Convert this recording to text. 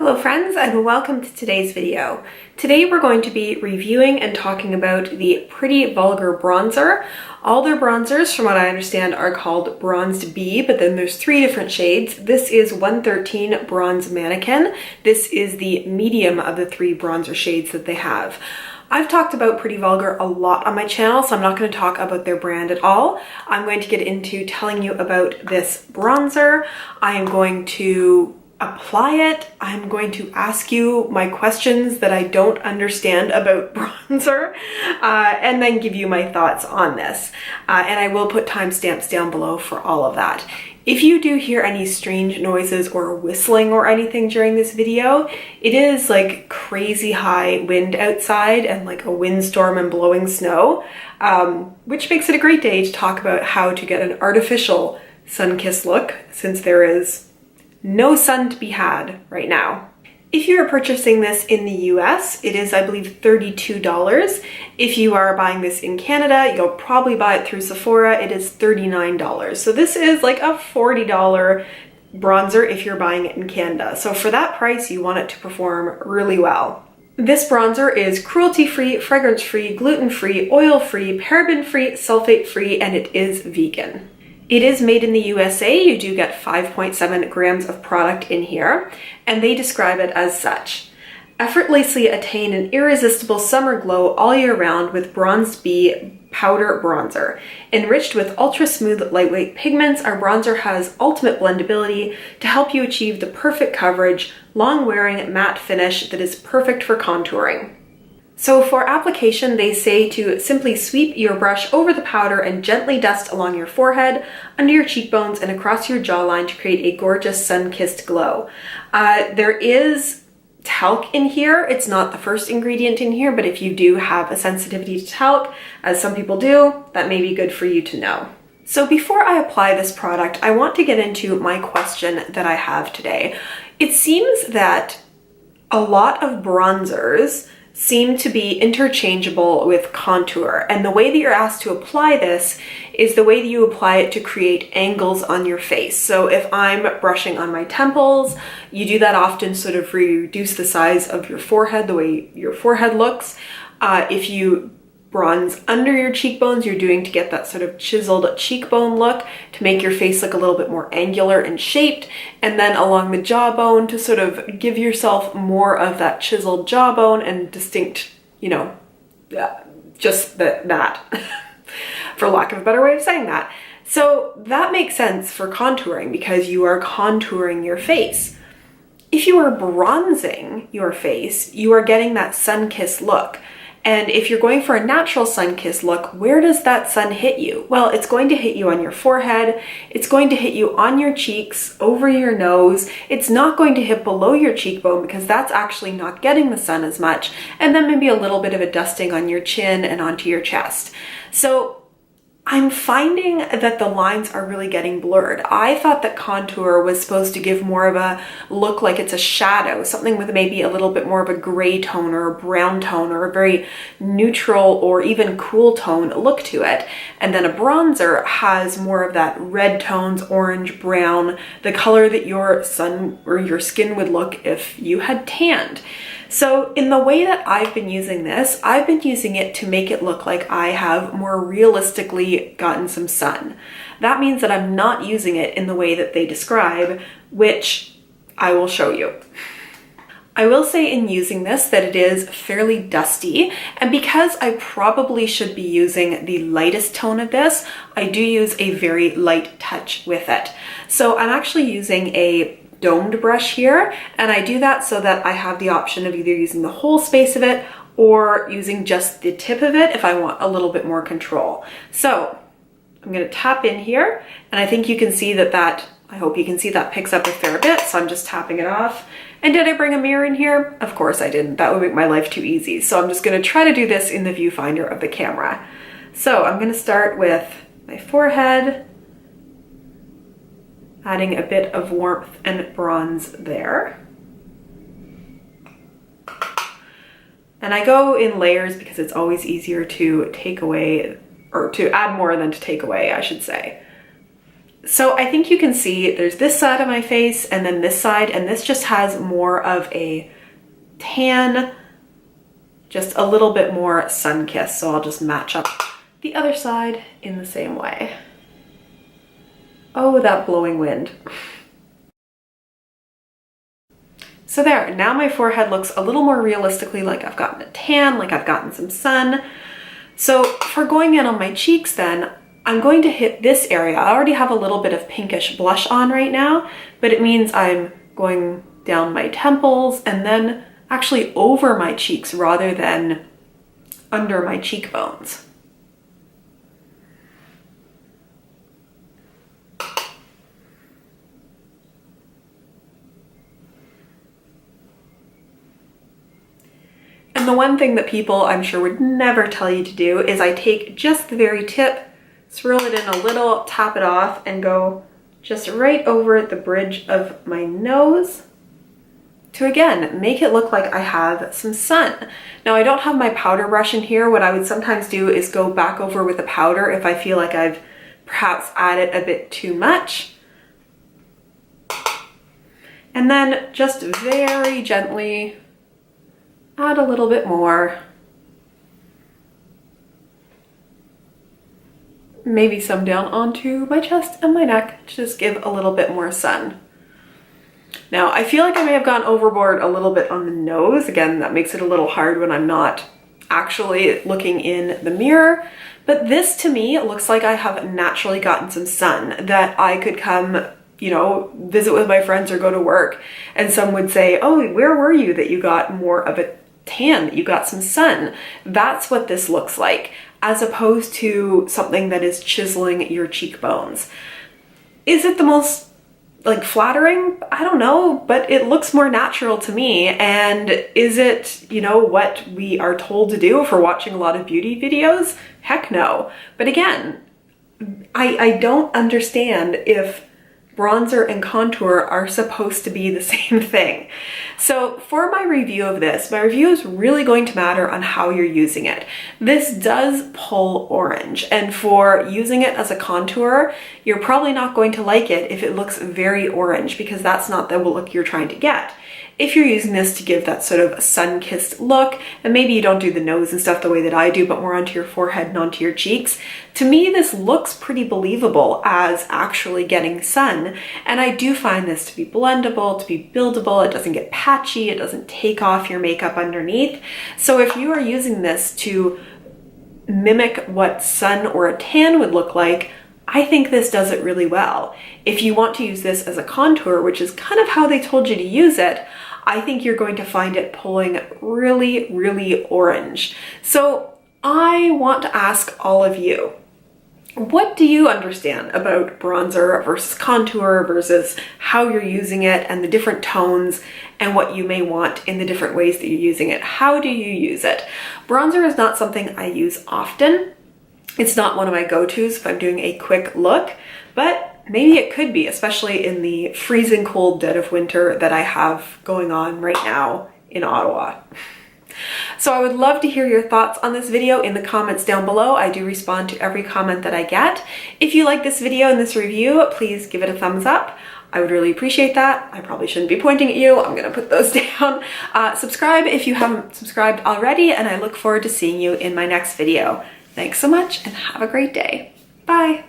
Hello friends, and welcome to today's video. Today we're going to be reviewing and talking about the Pretty Vulgar bronzer. All their bronzers, from what I understand, are called Bronzed B, but then there's three different shades. This is 113 Bronze Mannikin. This is the medium of the three bronzer shades that they have. I've talked about Pretty Vulgar a lot on my channel, so I'm not going to talk about their brand at all. I'm going to get into telling you about this bronzer. I am going to apply it. I'm going to ask you my questions that I don't understand about bronzer, and then give you my thoughts on this. And I will put timestamps down below for all of that. If you do hear any strange noises or whistling or anything during this video, it is like crazy high wind outside and like a windstorm and blowing snow, which makes it a great day to talk about how to get an artificial sun-kissed look, since there is no sun to be had right now. If you are purchasing this in the US, it is, I believe, $32. If you are buying this in Canada, you'll probably buy it through Sephora. It is $39. So this is like a $40 bronzer if you're buying it in Canada. So for that price, you want it to perform really well. This bronzer is cruelty-free, fragrance-free, gluten-free, oil-free, paraben-free, sulfate-free, and it is vegan. It is made in the USA. You do get 5.7 grams of product in here, and they describe it as such. Effortlessly attain an irresistible summer glow all year round with Bronzed B powder bronzer. Enriched with ultra-smooth, lightweight pigments, our bronzer has ultimate blendability to help you achieve the perfect coverage, long-wearing matte finish that is perfect for contouring. So for application, they say to simply sweep your brush over the powder and gently dust along your forehead, under your cheekbones, and across your jawline to create a gorgeous sun-kissed glow. There is talc in here. It's not the first ingredient in here, but if you do have a sensitivity to talc, as some people do, that may be good for you to know. So before I apply this product, I want to get into my question that I have today. It seems that a lot of bronzers seem to be interchangeable with contour, and the way that you're asked to apply this is the way that you apply it to create angles on your face. So if I'm brushing on my temples, you do that often sort of reduce the size of your forehead, the way your forehead looks. If you bronze under your cheekbones, you're doing to get that sort of chiseled cheekbone look to make your face look a little bit more angular and shaped, and then along the jawbone to sort of give yourself more of that chiseled jawbone and distinct, you know, just that for lack of a better way of saying that. So that makes sense for contouring because you are contouring your face. If you are bronzing your face, you are getting that sun-kissed look. And if you're going for a natural sun-kissed look, where does that sun hit you? Well, it's going to hit you on your forehead, it's going to hit you on your cheeks, over your nose. It's not going to hit below your cheekbone because that's actually not getting the sun as much. And then maybe a little bit of a dusting on your chin and onto your chest. So I'm finding that the lines are really getting blurred. I thought that contour was supposed to give more of a look like it's a shadow, something with maybe a little bit more of a gray tone or a brown tone or a very neutral or even cool tone look to it. And then a bronzer has more of that red tones, orange, brown, the color that your sun or your skin would look if you had tanned. So in the way that I've been using this, I've been using it to make it look like I have more realistically gotten some sun. That means that I'm not using it in the way that they describe, which I will show you. I will say in using this that it is fairly dusty, and because I probably should be using the lightest tone of this, I do use a very light touch with it. So I'm actually using a domed brush here, and I do that so that I have the option of either using the whole space of it or using just the tip of it if I want a little bit more control. So I'm going to tap in here, and I think you can see that I hope you can see that picks up a fair bit, so I'm just tapping it off. And did I bring a mirror in here? Of course I didn't. That would make my life too easy. So I'm just going to try to do this in the viewfinder of the camera. So I'm going to start with my forehead, adding a bit of warmth and bronze there. And I go in layers because it's always easier to take away, or to add more than to take away, I should say. So I think you can see there's this side of my face and then this side, and this just has more of a tan, just a little bit more sun-kissed. So I'll just match up the other side in the same way. Oh, that blowing wind. So there, now my forehead looks a little more realistically like I've gotten a tan, like I've gotten some sun. So for going in on my cheeks then, I'm going to hit this area. I already have a little bit of pinkish blush on right now, but it means I'm going down my temples and then actually over my cheeks rather than under my cheekbones. And the one thing that people I'm sure would never tell you to do is I take just the very tip, swirl it in a little, tap it off, and go just right over the bridge of my nose to again make it look like I have some sun. Now I don't have my powder brush in here. What I would sometimes do is go back over with a powder if I feel like I've perhaps added a bit too much. And then just very gently add a little bit more. Maybe some down onto my chest and my neck to just give a little bit more sun. Now, I feel like I may have gone overboard a little bit on the nose. Again, that makes it a little hard when I'm not actually looking in the mirror. But this to me looks like I have naturally gotten some sun, that I could come, you know, visit with my friends or go to work, and some would say, oh, where were you that you got more of a tan, that you got some sun? That's what this looks like, as opposed to something that is chiseling your cheekbones. Is it the most like flattering? I don't know, but it looks more natural to me. And is it, you know, what we are told to do if we're watching a lot of beauty videos? Heck no. But again, I don't understand if bronzer and contour are supposed to be the same thing. So for my review of this, my review is really going to matter on how you're using it. This does pull orange, and for using it as a contour, you're probably not going to like it if it looks very orange, because that's not the look you're trying to get. If you're using this to give that sort of sun-kissed look, and maybe you don't do the nose and stuff the way that I do, but more onto your forehead and onto your cheeks, to me this looks pretty believable as actually getting sun. And I do find this to be blendable, to be buildable. It doesn't get patchy, it doesn't take off your makeup underneath. So if you are using this to mimic what sun or a tan would look like, I think this does it really well. If you want to use this as a contour, which is kind of how they told you to use it, I think you're going to find it pulling really, really orange. So I want to ask all of you, what do you understand about bronzer versus contour versus how you're using it and the different tones and what you may want in the different ways that you're using it? How do you use it? Bronzer is not something I use often. It's not one of my go-tos if I'm doing a quick look, but maybe it could be, especially in the freezing cold dead of winter that I have going on right now in Ottawa. So I would love to hear your thoughts on this video in the comments down below. I do respond to every comment that I get. If you like this video and this review, please give it a thumbs up. I would really appreciate that. I probably shouldn't be pointing at you. I'm gonna put those down. Subscribe if you haven't subscribed already, and I look forward to seeing you in my next video. Thanks so much and have a great day. Bye.